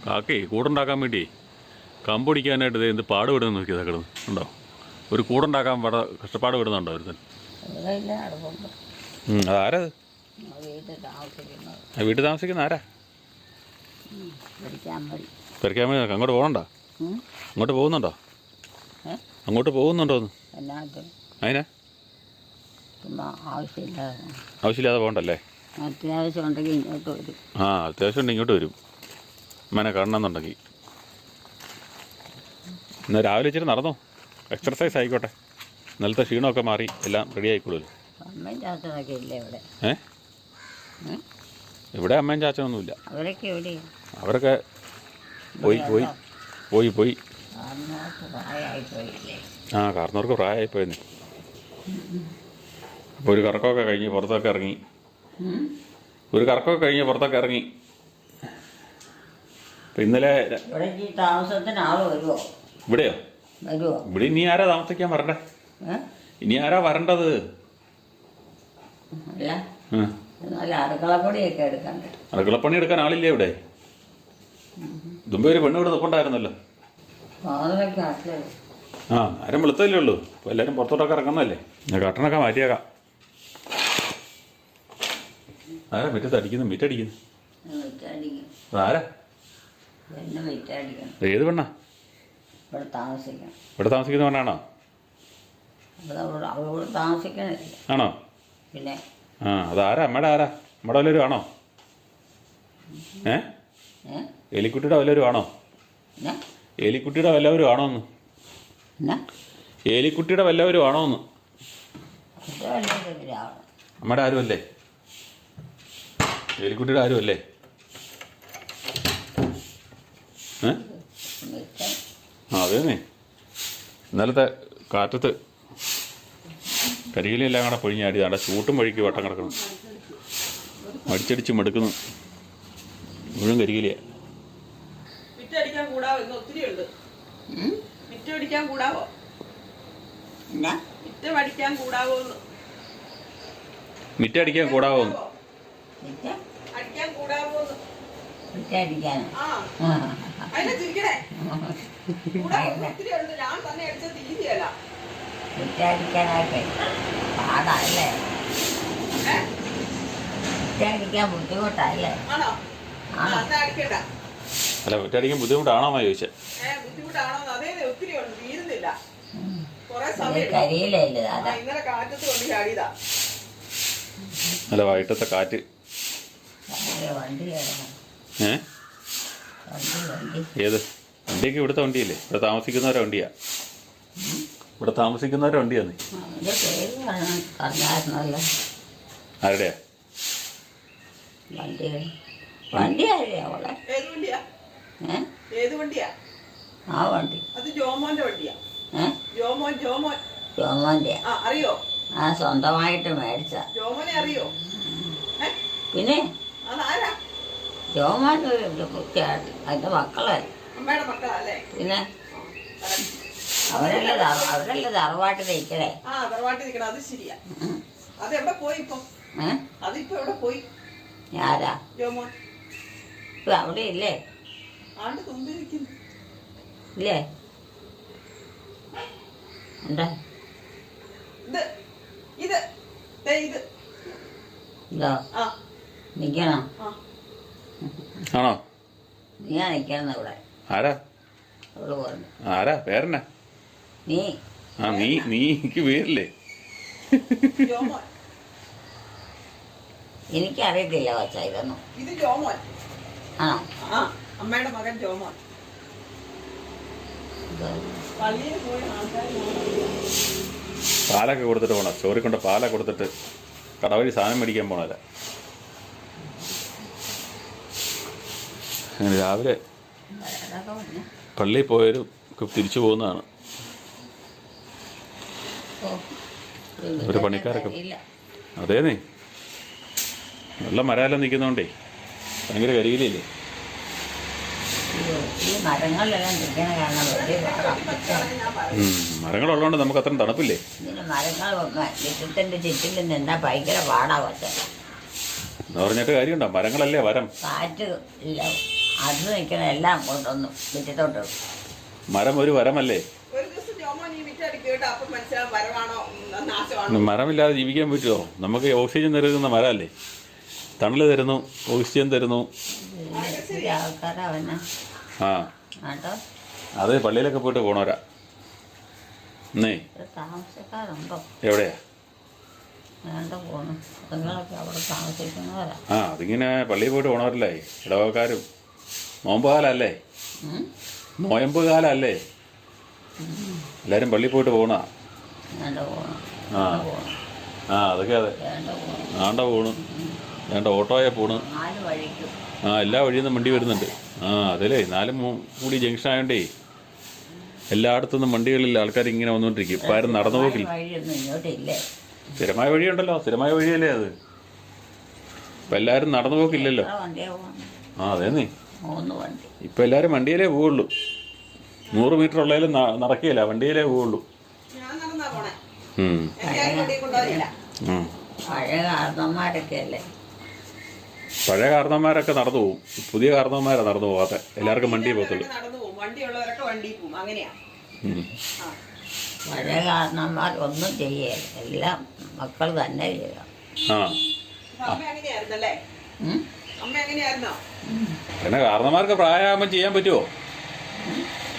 കാക്കേ കൂടുണ്ടാക്കാൻ വേണ്ടി കമ്പൊടിക്കാനായിട്ട് ഇത് എന്ത് പാടുപെടുന്നു നോക്കിയതാ കിടന്ന്. ഉണ്ടോ? ഒരു കൂടുണ്ടാക്കാൻ കഷ്ടപ്പാട് വിടുന്നുണ്ടോ ഒരുത്തൻ? അതാരത്? വീട്ടിൽ താമസിക്കുന്ന ആരാ? പെരക്കാൻ മതി. അങ്ങോട്ട് പോകണ്ടോ? അങ്ങോട്ട് പോകുന്നുണ്ടോ? അങ്ങോട്ട് പോകുന്നുണ്ടോന്ന്? അതിനാ? ആവശ്യമില്ലാതെ പോകണ്ടല്ലേ? അത്യാവശ്യം ഉണ്ടെങ്കിൽ ഇങ്ങോട്ട് വരും. ആ, അത്യാവശ്യം ഉണ്ടെങ്കിൽ ഇങ്ങോട്ട് വരും. അമ്മേനെ കാണണമെന്നുണ്ടെങ്കിൽ. എന്നാൽ രാവിലെ ഇച്ചിരി നടന്നോ, എക്സർസൈസ് ആയിക്കോട്ടെ. ഇന്നലത്തെ ക്ഷീണമൊക്കെ മാറി എല്ലാം റെഡി ആയിക്കോളൂല്ലോ. ഇവിടെ അമ്മയും ചാച്ചനൊന്നുമില്ല. അവരൊക്കെ പോയി. ആ, കാരണവർക്ക് പ്രായമായിപ്പോയെന്ന്. അപ്പോൾ ഒരു കറക്കമൊക്കെ കഴിഞ്ഞ് പുറത്തൊക്കെ ഇറങ്ങി. ഇപ്പം ഇന്നലെ ഇവിടെയോ? ഇവിടെ ഇനി ആരാ താമസിക്കാൻ വരണ്ടേ? ഇനി ആരാ വരണ്ടത്? അടുക്കളപ്പണി എടുക്കാൻ ആളില്ലേ ഇവിടെ? മുമ്പേ ഒരു പെണ്ണ് ഇവിടെ നിൽപ്പുണ്ടായിരുന്നല്ലോ. ആ, ആരും വെളുത്തല്ലേ ഉള്ളൂ. അപ്പോൾ എല്ലാവരും പുറത്തോട്ടൊക്കെ ഇറങ്ങുന്നതല്ലേ. കട്ടണൊക്കെ മാറ്റിയേക്കാം. ആരാ മിറ്റടിക്കുന്നു? ആരാ? ഏത് പെണ്ണാ? ഇവിടെ താമസിക്കുന്ന പെണ്ണാണോ? ആണോ? പിന്നെ ആ, അതാരാ? ആരാ? നമ്മുടെ വല്ലവരും ആണോ? എലിക്കുട്ടിയുടെ വല്ലവരും ആണോ? എലിക്കുട്ടിയുടെ വല്ലവരും ആണോന്ന്? നമ്മുടെ ആരുമല്ലേ? എലിക്കുട്ടിയുടെ ആരുമല്ലേ? അതേന്നേ, ഇന്നലത്തെ കാറ്റത്ത് കരിയിലെല്ലാം കൂടെ പൊഴിഞ്ഞാടി അവിടെ ചൂട്ടും വഴിക്ക് വട്ടം കിടക്കണം. മടിച്ചടിച്ച് മടുക്കുന്നു. മുഴുവൻ കരിയിലയാ. മിറ്റടിക്കാൻ കൂടാവോ? ഇന്ന് ഒത്തിരി ഉണ്ട്. മിറ്റടിക്കാൻ കൂടാവോ? മിറ്റം അടിക്കാൻ കൂടാവോ? മിറ്റടിക്കാൻ കൂടാവോ? അടിക്കാൻ കൂടാവോ? മിറ്റടിക്കാനോ? അതിനെ ചിരിക്കണേ. ഒത്തിരി ഉണ്ട്. ഞാൻ തന്നെ അടിച്ചത് ഈസിയല്ല. മിറ്റടിക്കാനായിട്ട് പാടല്ലേ? മിറ്റടിക്കാൻ ബുദ്ധിമുട്ടല്ലേ? ആണോ? അന്ന് അടിക്കണ്ട. അല്ല, മിറ്റടിക്കാൻ ബുദ്ധിമുട്ടാണോന്നാ ചോദിച്ചത്. ബുദ്ധിമുട്ടാണോ? അതേ, ഒത്തിരി ഉണ്ട്. തീരുന്നില്ല. കൊറേ സമയം കരിയിലല്ലേ അതാ. ഇന്നലെ കാറ്റത്ത് കൊണ്ട് ചാടിയതാ. അല്ല, വൈകിട്ടത്തെ കാറ്റ്. വണ്ടി കിടക്കണം. ഏത് വണ്ടിയൊക്കെ? ഇവിടുത്തെ വണ്ടിയല്ലേ? ഇവിടെ താമസിക്കുന്നവരെ വണ്ടിയാ. ഇവിടെ താമസിക്കുന്നവരെ വണ്ടിയാന്ന്. അതിന്റെ പേര് പറഞ്ഞായിരുന്നല്ലോ. ആരുടെയാ വണ്ടി? വണ്ടി ആരുടെയാ അവളെ? ഏത് വണ്ടിയാ? ഏത് വണ്ടിയാ? ആ വണ്ടി അത് ജോമോന്റെ വണ്ടിയാ. ജോമോൻ. ജോമോന്റെ. അറിയോ? ആ സ്വന്തമായിട്ട് മേടിച്ച. ജോമോനെ അറിയോ? പിന്നെ അതാരാ? ജോമോൻ അതിന്റെ മക്കളല്ലേ? അമ്മയുടെ മക്കളല്ലേ? പിന്നെ അവരല്ലേ തറവാട്ടിൽ നിൽക്കണേ. തറവാട്ടിൽ നിൽക്കണം. അത് ശരിയാ. അതെവിടെ പോയി ഇപ്പൊ? അതിപ്പോ എവിടെ പോയി? ആരാ? ജോമോൻ. ഇപ്പൊ അവിടെ ഇല്ലേ? ആണ്ട് തുമ്പിരിക്കുന്നു. ഇല്ലേ? എന്താ ഇത്? ഇത് ഇത് ഇതോ? നിക്കണോ? ആണോ? നീയാ നിക്കണെന്ന് ഇവിടെ. ആരാ? അവള് പറഞ്ഞു. ആരാ? പേരെന്നാ? നീ. നീ എനിക്ക് പേരില്ലേ? ജോമോൻ. എനിക്കറിയത്തില്ല കൊച്ചാ ഇതൊന്നും. ഇത് ജോമോൻ. ആണോ? അമ്മയുടെ മകൻ ജോമോൻ. പള്ളിയിൽ പോയി ആൾക്കാർ പാലൊക്കെ കൊടുത്തിട്ട് പോണം. ചോറിക്കൊണ്ട് പാലൊക്കെ കൊടുത്തിട്ട് കടവഴി സാധനം മേടിക്കാൻ പോണല്ല. അങ്ങനെ രാവിലെ പള്ളിയിൽ പോയൊരു തിരിച്ചു പോകുന്നതാണ്. ഒരു പണിക്കാരൊക്കെ. അതേന്നേ, നല്ല മരമെല്ലാം നിൽക്കുന്നോണ്ടേ ഭയങ്കര കരിയിലല്ലേ. ഈ മരങ്ങളിലെല്ലാം നിൽക്കണ കാരണം വലിയ മരങ്ങളുള്ളതുകൊണ്ട് നമുക്ക് അത്ര തണുപ്പില്ലേ. ഇതിന് മരങ്ങൾ ചുറ്റത്തിൻ്റെ ചുറ്റിലും നിന്നാ ഭയങ്കര പാടാ വച്ച. എന്ന് പറഞ്ഞിട്ട് കാര്യമുണ്ടോ? മരങ്ങളല്ലേ വരം. കാറ്റ് ഇല്ല. അത് നിൽക്കണ എല്ലാം കൊണ്ടൊന്നും ചുറ്റത്തോട്ട്. മരം ഒരു വരമല്ലേ. ഒരു ദിവസം ജോമോൻ ഈ മിറ്റടിക്കും കേട്ടോ. അപ്പൊ മനസ്സിലാവും വരവാണോ നാശമാണോ. മരമില്ലാതെ ജീവിക്കാൻ പറ്റുമോ? നമുക്ക് ഓക്സിജൻ തരുന്ന മരമല്ലേ. തണൽ തരുന്നു, ഓക്സിജൻ തരുന്നു. ആൾക്കാരാ അവനെ. കേട്ടോ. അത് പള്ളിയിലൊക്കെ പോയിട്ട് പോണവരാ. എന്നേ താമസക്കാരുണ്ടോ? എവിടെയാ? വേണ്ട പോണു. നിങ്ങളൊക്കെ അവിടെ താമസിക്കുന്നവരാ. അതിങ്ങനെ പള്ളിയിൽ പോയിട്ട് പോണവരല്ലേ. ഇടവക്കാരും. നോമ്പ് കാലല്ലേ? നോയമ്പ് കാലല്ലേ? എല്ലാരും പള്ളിയിൽ പോയിട്ട് പോണ. വേണ്ട പോണു. അതൊക്കെ അതെ. ആണ്ട പോണു. വേണ്ട ഓട്ടോയെ പോണ്. 4 വഴിക്കും. എല്ലാ വഴിയിൽ നിന്നും വണ്ടി വരുന്നുണ്ട്. അതല്ലേ 4 കൂടി ജംഗ്ഷൻ ആയോണ്ടേ എല്ലായിടത്തുനിന്നും വണ്ടികളിൽ ആൾക്കാർ ഇങ്ങനെ വന്നുകൊണ്ടിരിക്കും. ഇപ്പം ആരും നടന്നു പോക്കില്ല. സ്ഥിരമായ വഴിയുണ്ടല്ലോ. സ്ഥിരമായ വഴിയല്ലേ അത്. ഇപ്പം എല്ലാവരും നടന്നു പോക്കില്ലല്ലോ. അതേന്നേ. ഇപ്പം എല്ലാവരും വണ്ടിയിലേ പോവുള്ളൂ. 100 മീറ്റർ ഉള്ളതിലും നടക്കുകയില്ല. വണ്ടിയിലേ പോവുള്ളൂ. പഴയ കാരണന്മാരൊക്കെ അല്ലേ. പഴയ കാരണന്മാരൊക്കെ നടന്നു പോകും. പുതിയ കാരണന്മാരാണ് നടന്നു പോകാത്ത. എല്ലാവർക്കും വണ്ടി പോകത്തുള്ളൂ. പഴയ കാരണന്മാർ ഒന്നും ചെയ്യല്ല. എല്ലാം മക്കൾ തന്നെ ചെയ്യാം. പിന്നെ കാരണന്മാർക്ക് പ്രായമാകുമ്പോൾ ചെയ്യാൻ പറ്റുമോ?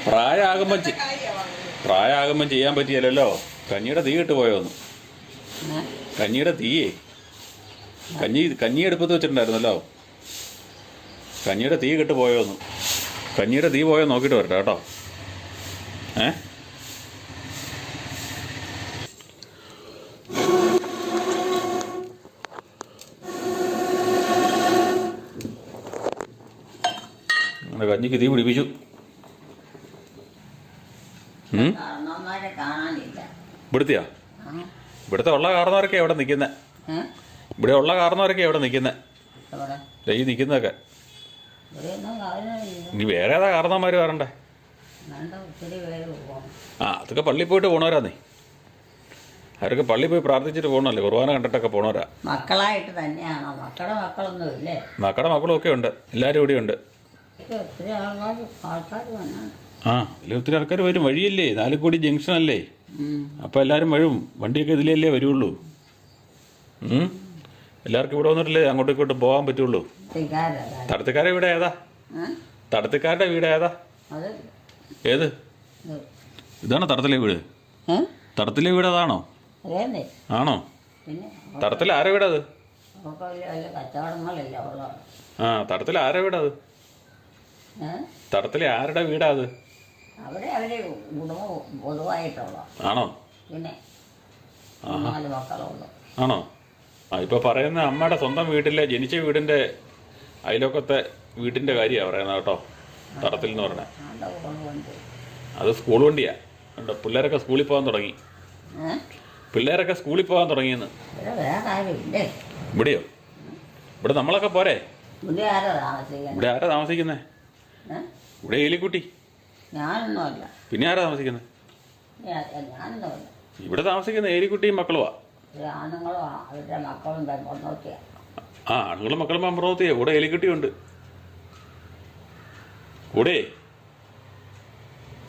പ്രായമാകുമ്പം ചെയ്യാൻ പറ്റിയല്ലോ. കഞ്ഞിയുടെ തീ ഇട്ട് പോയോന്ന്. കഞ്ഞിയുടെ തീയേ കഞ്ഞി അടുപ്പത്ത് വെച്ചിട്ടുണ്ടായിരുന്നല്ലോ. കഞ്ഞിയുടെ തീ കെട്ട് പോയോന്ന്. കഞ്ഞിയുടെ തീ പോയോ നോക്കിയിട്ട് വരട്ടെ കേട്ടോ. അങ്ങനെ കഞ്ഞിക്ക് തീ പിടിപ്പിച്ചു. ഇവിടുത്തെയാ? ഇവിടുത്തെ ഉള്ള കാരണവരൊക്കെ എവിടെ നിൽക്കുന്നത്? ഏ? ഇവിടെ ഉള്ള കാരണവരൊക്കെ എവിടെ നിൽക്കുന്നത്? എവിടെ ഈ നിൽക്കുന്നതൊക്കെ ഇവിടെയൊന്നും കാര്യമില്ല. ഇനി വേറെ ഏതാ കാരണവന്മാർ വരണ്ടേ? വേണ്ട, ഒത്തിരി പേര് പോകണം. ആ അതൊക്കെ പള്ളിയിൽ പോയിട്ട് പോണവരാന്നേ. അവരൊക്കെ പള്ളിയിൽ പോയി പ്രാർത്ഥിച്ചിട്ട് പോകണമല്ലേ, കുർബാന കണ്ടിട്ടൊക്കെ പോണവരാ. മക്കളായിട്ട് തന്നെയാണോ? മക്കളുടെ മക്കളൊന്നും ഇല്ലേ? മക്കളുടെ മക്കളും ഒക്കെ ഉണ്ട്, എല്ലാവരും ഇവിടെ ഉണ്ട്. ഒത്തിരി ആൾക്കാർ വന്നാണ്. ആ ഇതിൽ ഒത്തിരി ആൾക്കാർ വരും. വഴിയല്ലേ, നാലുകൂടി ജംഗ്ഷൻ അല്ലേ, അപ്പോൾ എല്ലാവരും വരും. വണ്ടിയൊക്കെ ഇതിലല്ലേ വരുള്ളൂ. എല്ലാവർക്കും ഇവിടെ വന്നിട്ടില്ലേ അങ്ങോട്ടും ഇങ്ങോട്ടും പോകാൻ പറ്റുള്ളൂ. തടത്തിക്കാരുടെ വീട് ഏതാ? തടത്തിക്കാരുടെ വീട് ഏതാ? അത് ഏത്? ഇതാണോ തടത്തിലെ വീട്? തടത്തിലെ വീട് അതാണോ? അതേന്നേ. ആണോ? പിന്നെ തടത്തിൽ ആരെ വീടത്? നമുക്ക് വലിയ കച്ചവടങ്ങളില്ല ഉള്ളത്. ആ തടത്തിൽ ആരെ വീടത്? തടത്തിലെ ആരുടെ വീടാ അത്? അവിടെ അവര് കുടുംബം പൊതുവായിട്ടുള്ള. ആണോ? പിന്നെ 4 മക്കളുള്ളു. ആണോ? ആ ഇപ്പോൾ പറയുന്ന അമ്മയുടെ സ്വന്തം വീട്ടിലെ ജനിച്ച വീടിൻ്റെ അയലോക്കത്തെ വീട്ടിൻ്റെ കാര്യമാണ് പറയുന്നത് കേട്ടോ. തടത്തിൽ എന്ന് പറഞ്ഞത് അത് സ്കൂൾ വണ്ടിയാണ്. ഉണ്ടോ, പിള്ളേരൊക്കെ സ്കൂളിൽ പോകാൻ തുടങ്ങി. പിള്ളേരൊക്കെ സ്കൂളിൽ പോകാൻ തുടങ്ങിയെന്ന്. ഇവിടെയോ? ഇവിടെ നമ്മളൊക്കെ പോരെ? ഇവിടെ ആരാ താമസിക്കുന്നത്? ഇവിടെ ഏലിക്കുട്ടി. ഞാനൊന്നുമല്ല. പിന്നെ ആരാ താമസിക്കുന്നത്? ഞാനൊന്നുമല്ല. ഇവിടെ താമസിക്കുന്ന ഏലിക്കുട്ടിയും മക്കളുമാ. ആണുങ്ങളും അവരുടെ മക്കളും പെൺകുട്ടിയാണ്. ആ ആണുങ്ങളും മക്കളും പമ്പറോത്തിയാ. കൂടെ ഏലിക്കുട്ടിയുണ്ട്. കൂടെ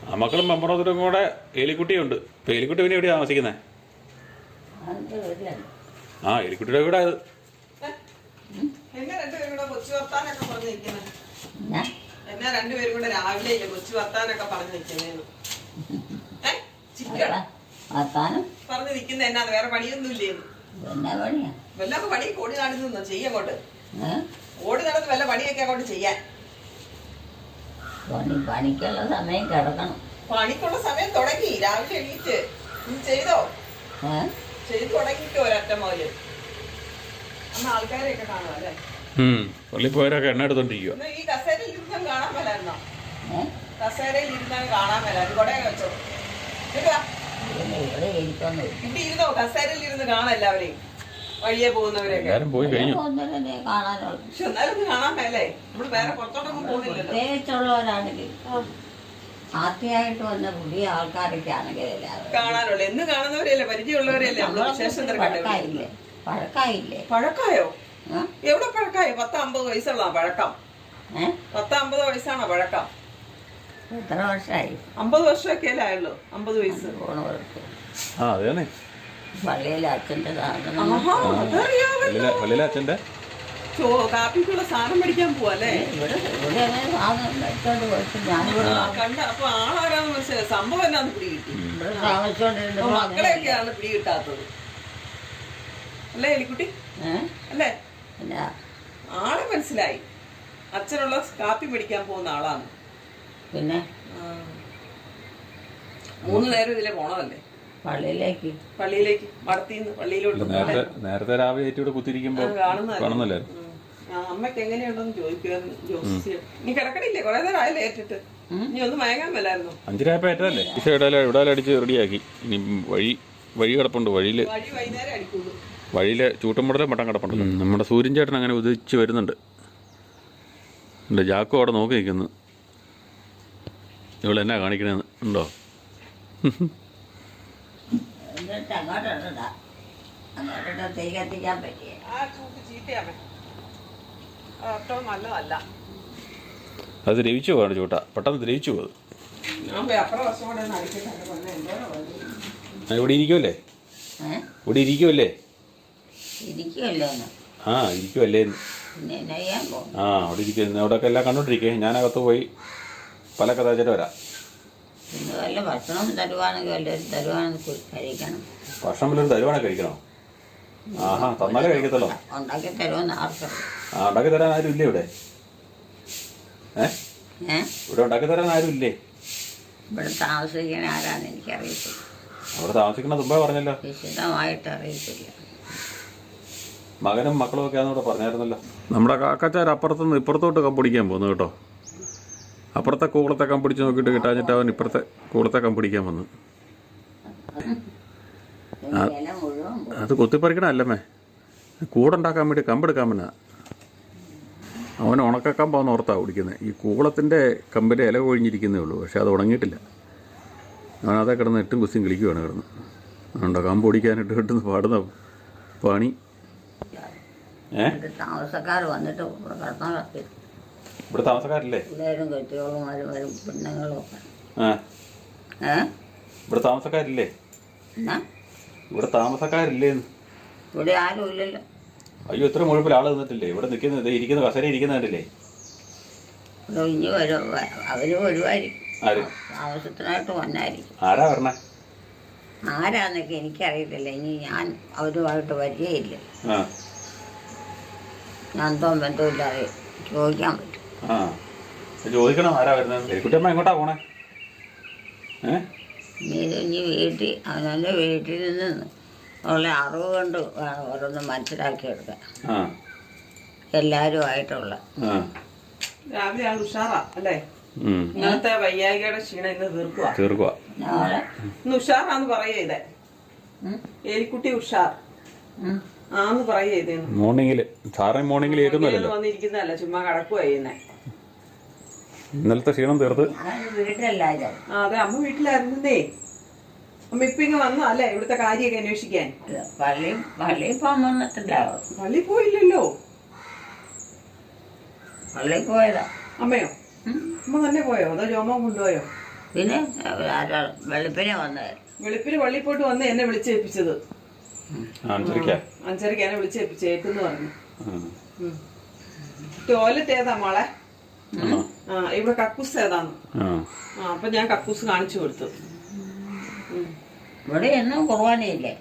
ആ മക്കളും പമ്പറോത്തിനും കൂടെ ഏലിക്കുട്ടിയുണ്ട്. ഇപ്പം ഏലിക്കുട്ടി പിന്നെ എവിടെയാണ് താമസിക്കുന്നത്? ആ എലിക്കുട്ടിയുടെ വീടാ ഇത്. എന്നെ രണ്ടുപേരും കൂടെ കൊച്ചു വർത്താനൊക്കെ പറഞ്ഞു നിൽക്കുന്നത്. എന്നാ രണ്ടുപേരും കൂടെ രാവിലെ കൊച്ചു വർത്താനൊക്കെ പറഞ്ഞു നിൽക്കുന്നേന്ന് പറഞ്ഞു നിൽക്കുന്ന എന്നാ വേറെ പണിയൊന്നും ഇല്ലേന്ന്. വല്ല പണി ഓടി നടന്നു ചെയ്യങ്ങോട്ട് ഓടി നടന്ന് വല്ല പണിയൊക്കെ അങ്ങോട്ട് ചെയ്യാൻ. പണിക്കുള്ള സമയം കിടക്കണം. പണിക്കുള്ള സമയം തുടങ്ങി. രാവിലെ എണീറ്റ് ചെയ്തോ? ചെയ്തു തുടങ്ങിയിട്ട് ഒരറ്റം മുതല് അന്ന് ആൾക്കാരെയൊക്കെ കാണും അല്ലേ? പള്ളി പോയവരൊക്കെ എണ്ണ എടുത്തോണ്ടിരിക്കുക. ഈ കസേരയിൽ ഇരുന്നാൽ കാണാൻ മേലായിരുന്നോ? കസേരയിൽ ഇരുന്നാൽ കാണാൻ മേലായിരുന്നു. കൊടയൊക്കെ വെച്ചോ കിട്ടി ഇരുന്നോ? കസേരയിൽ ഇരുന്ന് കാണാം എല്ലാവരെയും, വഴിയെ പോകുന്നവരെയൊക്കെ. പക്ഷെ എന്നാലും കാണാൻ മേലേ? നമ്മള് വേറെ പുറത്തോട്ടൊന്നും പോകുന്നില്ലല്ലോ. പ്രത്യേകിച്ചുള്ളവരാണെങ്കിൽ ആദ്യമായിട്ട് വന്ന പുതിയ ആൾക്കാരൊക്കെ ആണെങ്കിൽ കാണാനുള്ള എന്ന് കാണുന്നവരെയല്ലേ, പരിചയമുള്ളവരെയല്ലേ നമ്മള് വിശേഷം പഴക്കായില്ലേ? പഴക്കായോ? എവിടെ പഴക്കായോ? 10-50 വയസ്സുള്ള പഴക്കം. 10-50 വയസ്സാണോ പഴക്കം? എത്ര വർഷമായി? 50 വർഷമൊക്കെ അല്ലേ ആയുള്ളൂ. 50 വയസ്സ് പള്ളിയിലെ അച്ഛൻ്റെ അച്ഛൻ്റെ കാപ്പിക്കുള്ള സാധനം മേടിക്കാൻ പോവല്ലേ? കണ്ട അപ്പൊ ആളാരാന്ന് മനസ്സിലായി. സംഭവം എന്നാന്ന് പിടി കിട്ടി. മക്കളെയൊക്കെയാണ് പിടി കിട്ടാത്തത് അല്ലേ എലിക്കുട്ടി? അല്ലേ? ആളെ മനസ്സിലായി. അച്ഛനുള്ള കാപ്പി മേടിക്കാൻ പോകുന്ന ആളാണ്. പിന്നെ 3 നേരം ഇതിലെ പോണതല്ലേ പള്ളിയിലേക്ക് മടത്തിന്ന് പള്ളിയിലോട്ട്. നേരത്തെ രാവിലെ ഏറ്റവും കുത്തിരിക്കുമ്പോ കാണുന്നല്ലേ. അമ്മയ്ക്ക് എങ്ങനെയുണ്ടെന്ന് ചോദിക്കുവായിരുന്നു ജോസിയ. നീ കിടക്കണില്ലേ? കുറെ നേരം ആയല്ലേ ഏറ്റിട്ട്? നീ ഒന്ന് മയങ്ങാൻ മേലായിരുന്നു. 5:30 ഏറ്റല്ലേ? ഇവിടെ അടിച്ച് റെഡിയാക്കി. ഇനി വഴി കിടപ്പുണ്ട്. വഴി വൈകുന്നേരം അടിക്കുള്ളൂ. വഴിയിലെ ചൂട്ടുമുടലും മട്ടം കിടപ്പുണ്ട്. നമ്മുടെ സൂര്യൻ ചേട്ടൻ അങ്ങനെ ഉദിച്ച് വരുന്നുണ്ട്. എൻ്റെ ജാക്കോ അവിടെ നോക്കി നിൽക്കുന്നു. ഇവളെന്നാ കാണിക്കണേന്ന് ഉണ്ടോ? അത് ദ്രവിച്ചു പോകാണ് ചൂട്ട. പെട്ടെന്ന് ദ്രവിച്ചു പോകും. ഇവിടെ ഇരിക്കുമല്ലേ? ഇവിടെ ഇരിക്കുമല്ലേ? ആ ഇരിക്കുമല്ലേ? ആ അവിടെ ഇരിക്കുന്നു. അവിടെയൊക്കെ എല്ലാം കണ്ടോണ്ടിരിക്കേ. ഞാനകത്ത് പോയി പല കഥ വെച്ചിട്ട് വരാം. ഭക്ഷണം കഴിക്കണം. ഭക്ഷണം വല്ലതും തരുവാണെ കഴിക്കണോ? ആഹാ തന്നാലേ കഴിക്കത്തുള്ളൂ. ഉണ്ടാക്കി തരുമെന്ന് ആർക്കും. ആ ഉണ്ടാക്കി തരാൻ ആരും ഇല്ലേ ഇവിടെ? ഇവിടെ ഉണ്ടാക്കി തരാൻ ആരും ഇല്ലേ? ഇവിടെ താമസിക്കുന്ന ആരാന്ന് എനിക്കറിയത്തില്ല. അവിടെ താമസിക്കണ മുമ്പേ പറഞ്ഞല്ലോ. വിശദമായിട്ട് അറിയത്തില്ല. മകനും മക്കളും ഒക്കെ ആണെന്ന് ഇവിടെ പറഞ്ഞായിരുന്നല്ലോ. നമ്മുടെ കാക്കച്ചാർ അപ്പുറത്തുനിന്ന് ഇപ്പുറത്തോട്ട് കമ്പടിക്കാൻ പോകുന്നു കേട്ടോ. അപ്പുറത്തെ കൂളത്തെ കമ്പടിച്ച് നോക്കിയിട്ട് കിട്ടാഞ്ഞിട്ട് അവൻ ഇപ്പുറത്തെ കൂളത്തെ കമ്പടിക്കാൻ വന്നു. ഇല മുഴുവൻ അത് കൊത്തിപ്പറിക്കണമല്ലമ്മേ, കൂടുണ്ടാക്കാൻ വേണ്ടി കമ്പെടുക്കാൻ പറ്റുന്ന. അവൻ ഉണക്കക്കമ്പാന്ന് ഓർത്താണ് കുടിക്കുന്നത്. ഈ കൂളത്തിൻ്റെ കമ്പിൻ്റെ ഇല കൊഴിഞ്ഞിരിക്കുന്നേ ഉള്ളൂ, പക്ഷേ അത് ഉണങ്ങിയിട്ടില്ല. അവനതേ കിടന്ന് എട്ടും കുസ്തിയും കളിക്കുകയാണ് കിടന്ന്. അതുകൊണ്ടോ കമ്പ് ഓടിക്കാനായിട്ട് കിട്ടുന്ന പാടുന്ന പണി. താമസക്കാർ വന്നിട്ട് കിടന്നാ ഇവിടെ താമസക്കാരില്ലേ? പിള്ളേരും കെട്ടിയോളുമാരും വരും, പെണ്ണുങ്ങളും ഒക്കെ. ഇവിടെ താമസക്കാരില്ലേ? ഇവിടെ താമസക്കാരില്ലേ? ഇവിടെ ആരും ഇല്ലല്ലോ. അയ്യോ, ഇത്ര മുഴുപ്പിൽ ആൾ നിന്നിട്ടില്ലേ? ഇവിടെ നിൽക്കുന്നത് ഇരിക്കുന്ന കസേര ഇരിക്കുന്ന കണ്ടില്ലേ? ഇനി വരും, അവര് വരുമായിരിക്കും. താമസത്തിനായിട്ട് വന്നായിരിക്കും. ആരാ പറഞ്ഞേ? ആരാന്നൊക്കെ എനിക്കറിയത്തില്ല. ഇനി ഞാൻ അവരുമായിട്ട് വരികയില്ല. ഞാൻ ബന്ധമില്ലാതെ ചോദിക്കാൻ പറ്റും. ചോദിക്കണം ആരാ വരുന്നത്. കുറ്റമ്മ എങ്ങോട്ടാ പോണേ? ഇനി വീട്ടിൽ അവനവൻ്റെ വീട്ടിൽ നിന്ന് ഉള്ള അറിവ് കൊണ്ട് വേണം ഓരോന്ന് മനസ്സിലാക്കിയെടുക്കാൻ. എല്ലാവരുമായിട്ടുള്ള രാവിലെ ആൾ ഉഷാറാ അല്ലേ? ഇന്നത്തെ വയ്യായികയുടെ ക്ഷീണം ഇന്ന് തീർക്കുക. ഇന്ന് ഉഷാറാന്ന് പറയേ. എലിക്കുട്ടി ഉഷാർ ആന്ന് പറയേ. മോർണിംഗില് സാറിന് മോർണിംഗിൽ വന്നിരിക്കുന്നതല്ല, ചുമ്മാ കിടക്കുക ചെയ്യുന്നേ. ഇന്നലത്തെ ക്ഷീണം തീർത്ത് വീട്ടിലല്ലായിരുന്നു. അതെ, അമ്മ വീട്ടിലായിരുന്നേ. അമ്മ ഇപ്പൊ ഇങ്ങ് വന്നാ അല്ലേ ഇവിടുത്തെ കാര്യമൊക്കെ അന്വേഷിക്കാൻ? പള്ളിയിൽ പോകാൻ വന്നിട്ടില്ല. പള്ളിയിൽ പോയില്ലല്ലോ. പള്ളിയിൽ പോയതാ. അമ്മയോ? അമ്മ തന്നെ പോയോ അതോ ജോമോൻ കൊണ്ടുപോയോ? പിന്നെ വെളുപ്പിനെ വന്നത്. വെളുപ്പിന് പള്ളിയിൽ പോയിട്ട് വന്ന് എന്നെ വിളിച്ചേൽപ്പിച്ചത്. 5:30 എന്നെ വിളിച്ചേൽപ്പിച്ചേക്കെന്ന് പറഞ്ഞു. ടോയ്ലറ്റ് ഏതാ മോളെ? ഇവിടെ കക്കൂസ് ഏതാന്ന്. അപ്പൊ ഞാൻ കക്കൂസ് കാണിച്ചു കൊടുത്തു. ഇവിടെ ഒന്നും കുർബാനയില്ലേ?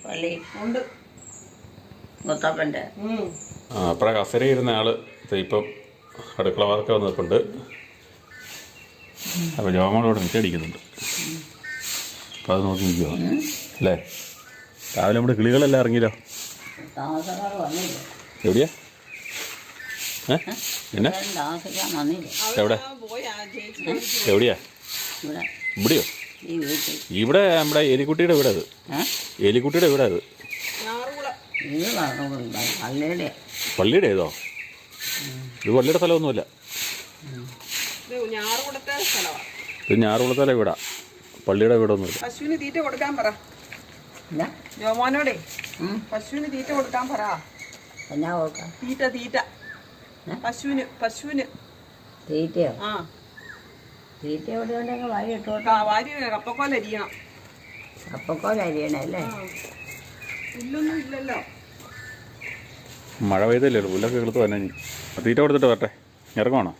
പള്ളി ഉണ്ട്. മുത്തപ്പൻ്റെ അപ്പഴ കസര ഇരുന്ന ആള് ഇപ്പം അടുക്കള വാതൊക്കെ വന്നിട്ടുണ്ട്. അപ്പോൾ ജോമോളോട് മിറ്റടിക്കുന്നുണ്ട്. അപ്പോൾ അത് നോക്കി നിൽക്കുമോ അല്ലേ? രാവിലെ നമ്മുടെ കിളികളെല്ലാം ഇറങ്ങിയല്ലോ. താമസക്കാർ വന്നില്ല. എവിടെയാ? പിന്നെ താമസിക്കാൻ വന്നില്ല. എവിടെ? എവിടെയാ? ഇവിടെയോ? ഇവിടെ നമ്മുടെ എലിക്കുട്ടിയുടെ വീട്. അത് എലിക്കുട്ടിയുടെ വീട്. അത് പള്ളിയുടെ ഏതോ? ഇത് പള്ളിയുടെ സ്ഥലമൊന്നുമില്ല. ഇത് ഞാറുകുളത്തല വീടാ, പള്ളിയുടെ വീടൊന്നുമില്ല. പശുവിന് തീറ്റ കൊടുക്കാൻ പറ ജോമോനോടെ. പശുവിന് തീറ്റ കൊടുക്കാൻ പറ. തീറ്റ പശുവിന് തീറ്റയോ? തീറ്റ എവിടെ ഉണ്ടെങ്കിൽ വാരി ഇട്ടോട്ടാ. വാരി കപ്പക്കോല അരിയണം. കപ്പക്കോല അരിയണല്ലേ? പുല്ലൊന്നും ഇല്ലല്ലോ. മഴ പെയ്തല്ലേ, പുല്ലൊക്കെ കിളുത്ത് തന്നെ. തീറ്റ കൊടുത്തിട്ട് വരട്ടെ. ഇറങ്ങുവാണോ?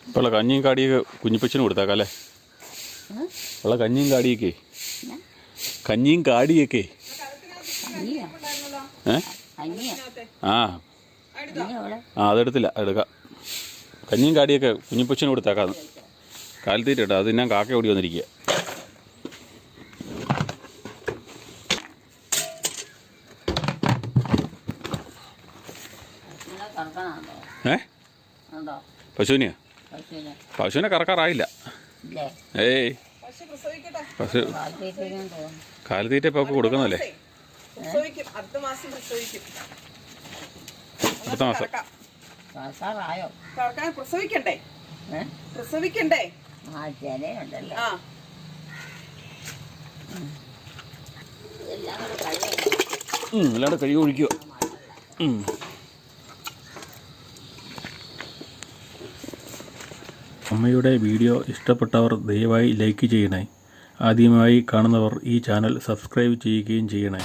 ഇപ്പോൾ ഉള്ള കഞ്ഞിയും കാടിയൊക്കെ കുഞ്ഞിപ്പച്ചിന് കൊടുത്തേക്കാം അല്ലേ? ഉള്ള കഞ്ഞിയും കാടിയൊക്കെ അതെടുത്തില്ല, എടുക്കാം. കഞ്ഞിയും കാടിയൊക്കെ കുഞ്ഞിപ്പച്ചിന് കൊടുത്തേക്കാന്ന്. കാലത്തീറ്റ കേട്ടോ, അത് ഞാൻ കാക്ക ഓടി വന്നിരിക്കുക. പശുവിനെയാ? പശുവിനെ കറക്കാറായില്ല. ഏയ്, പശു കാലത്തീറ്റ ഇപ്പൊ കൊടുക്കുന്നല്ലേ? അടുത്ത മാസം പ്രസവിക്കണ്ടേ? അല്ലാണ്ട് കഴുകി ഒഴിക്കുക. അമ്മയുടെ വീഡിയോ ഇഷ്ടപ്പെട്ടവർ ദയവായി ലൈക്ക് ചെയ്യണേ. ആദ്യമായി കാണുന്നവർ ഈ ചാനൽ സബ്സ്ക്രൈബ് ചെയ്യുകയും ചെയ്യണേ.